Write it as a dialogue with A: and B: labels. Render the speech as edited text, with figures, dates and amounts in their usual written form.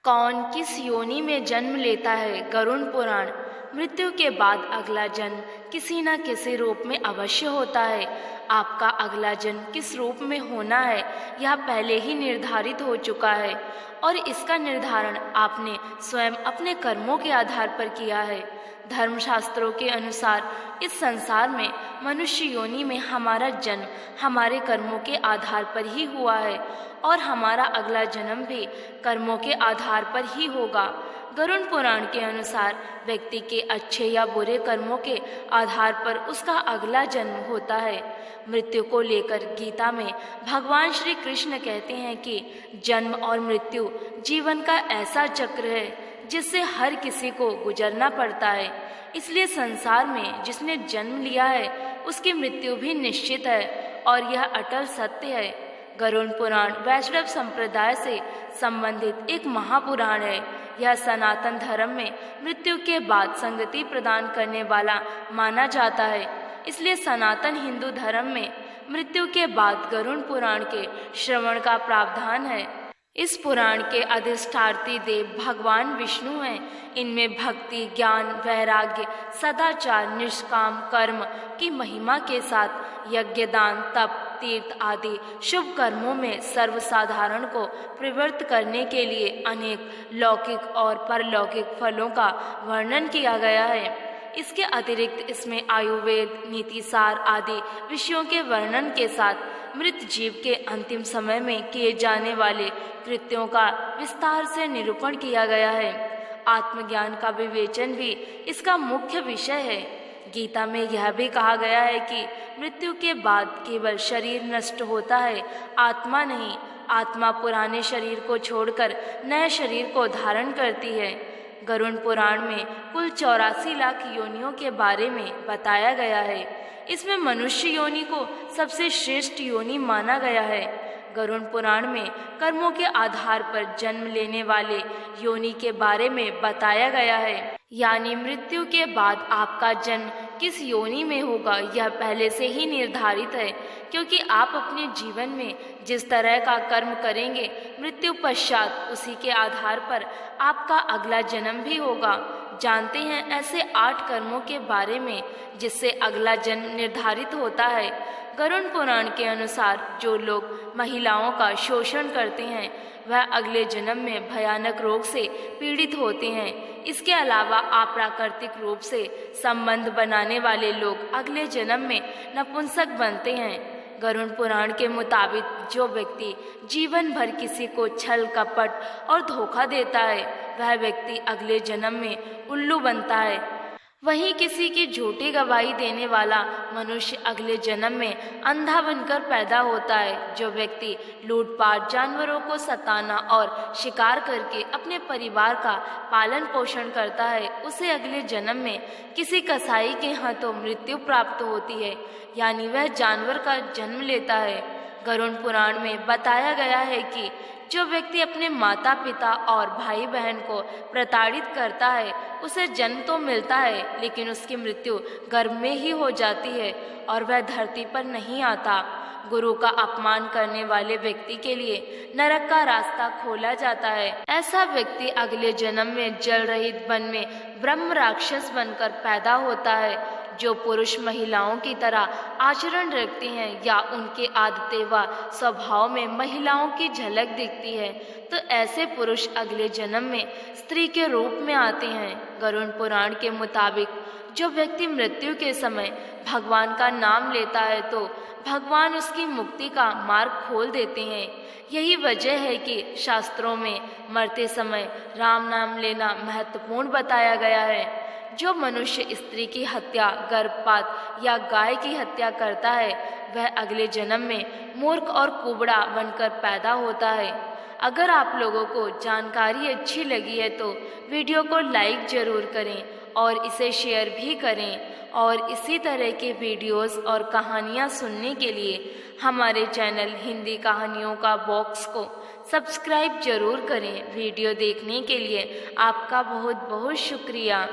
A: कौन किस योनि में जन्म लेता है? गरुड़ पुराण। मृत्यु के बाद अगला जन्म किसी न किसी रूप में अवश्य होता है। आपका अगला जन्म किस रूप में होना है यह पहले ही निर्धारित हो चुका है और इसका निर्धारण आपने स्वयं अपने कर्मों के आधार पर किया है। धर्मशास्त्रों के अनुसार इस संसार में मनुष्य योनि में हमारा जन्म हमारे कर्मों के आधार पर ही हुआ है और हमारा अगला जन्म भी कर्मों के आधार पर ही होगा। गरुड़ पुराण के अनुसार व्यक्ति के अच्छे या बुरे कर्मों के आधार पर उसका अगला जन्म होता है। मृत्यु को लेकर गीता में भगवान श्री कृष्ण कहते हैं कि जन्म और मृत्यु जीवन का ऐसा चक्र है जिससे हर किसी को गुजरना पड़ता है। इसलिए संसार में जिसने जन्म लिया है उसकी मृत्यु भी निश्चित है और यह अटल सत्य है। गरुड़ पुराण वैष्णव संप्रदाय से संबंधित एक महापुराण है। यह सनातन धर्म में मृत्यु के बाद संगति प्रदान करने वाला माना जाता है। इसलिए सनातन हिंदू धर्म में मृत्यु के बाद गरुड़ पुराण के श्रवण का प्रावधान है। इस पुराण के अधिष्ठात्री देव भगवान विष्णु हैं। इनमें भक्ति, ज्ञान, वैराग्य, सदाचार, निष्काम कर्म की महिमा के साथ यज्ञ, दान, तप, तीर्थ आदि शुभ कर्मों में सर्वसाधारण को प्रवृत्त करने के लिए अनेक लौकिक और परलौकिक फलों का वर्णन किया गया है। इसके अतिरिक्त इसमें आयुर्वेद, नीतिसार आदि विषयों के वर्णन के साथ मृत जीव के अंतिम समय में किए जाने वाले कृत्यों का विस्तार से निरूपण किया गया है। आत्मज्ञान का विवेचन भी इसका मुख्य विषय है। गीता में यह भी कहा गया है कि मृत्यु के बाद केवल शरीर नष्ट होता है, आत्मा नहीं। आत्मा पुराने शरीर को छोड़कर नए शरीर को धारण करती है। गरुड़ पुराण में कुल 84 लाख योनियों के बारे में बताया गया है। इसमें मनुष्य योनि को सबसे श्रेष्ठ योनि माना गया है। गरुड़ पुराण में कर्मों के आधार पर जन्म लेने वाले योनि के बारे में बताया गया है। यानी मृत्यु के बाद आपका जन्म किस योनि में होगा यह पहले से ही निर्धारित है, क्योंकि आप अपने जीवन में जिस तरह का कर्म करेंगे मृत्यु पश्चात उसी के आधार पर आपका अगला जन्म भी होगा। जानते हैं ऐसे 8 कर्मों के बारे में जिससे अगला जन्म निर्धारित होता है। गरुड़ पुराण के अनुसार जो लोग महिलाओं का शोषण करते हैं वह अगले जन्म में भयानक रोग से पीड़ित होते हैं। इसके अलावा अप्राकृतिक रूप से संबंध बनाने वाले लोग अगले जन्म में नपुंसक बनते हैं। गरुड़ पुराण के मुताबिक जो व्यक्ति जीवन भर किसी को छल, कपट और धोखा देता है वह व्यक्ति अगले जन्म में उल्लू बनता है। वहीं किसी की झूठी गवाही देने वाला मनुष्य अगले जन्म में अंधा बनकर पैदा होता है। जो व्यक्ति लूटपाट, जानवरों को सताना और शिकार करके अपने परिवार का पालन पोषण करता है उसे अगले जन्म में किसी कसाई के हाथों मृत्यु प्राप्त होती है, यानी वह जानवर का जन्म लेता है। गरुड़ पुराण में बताया गया है कि जो व्यक्ति अपने माता पिता और भाई बहन को प्रताड़ित करता है उसे जन्म तो मिलता है लेकिन उसकी मृत्यु गर्भ में ही हो जाती है और वह धरती पर नहीं आता। गुरु का अपमान करने वाले व्यक्ति के लिए नरक का रास्ता खोला जाता है। ऐसा व्यक्ति अगले जन्म में जल रहित वन में ब्रह्म राक्षस बनकर पैदा होता है। जो पुरुष महिलाओं की तरह आचरण रखते हैं या उनके आदतें व स्वभाव में महिलाओं की झलक दिखती है तो ऐसे पुरुष अगले जन्म में स्त्री के रूप में आते हैं। गरुड़ पुराण के मुताबिक जो व्यक्ति मृत्यु के समय भगवान का नाम लेता है तो भगवान उसकी मुक्ति का मार्ग खोल देते हैं। यही वजह है कि शास्त्रों में मरते समय राम नाम लेना महत्वपूर्ण बताया गया है। जो मनुष्य स्त्री की हत्या, गर्भपात या गाय की हत्या करता है वह अगले जन्म में मूर्ख और कुबड़ा बनकर पैदा होता है। अगर आप लोगों को जानकारी अच्छी लगी है तो वीडियो को लाइक जरूर करें और इसे शेयर भी करें और इसी तरह के वीडियोस और कहानियाँ सुनने के लिए हमारे चैनल हिंदी कहानियों का बॉक्स को सब्सक्राइब जरूर करें। वीडियो देखने के लिए आपका बहुत बहुत शुक्रिया।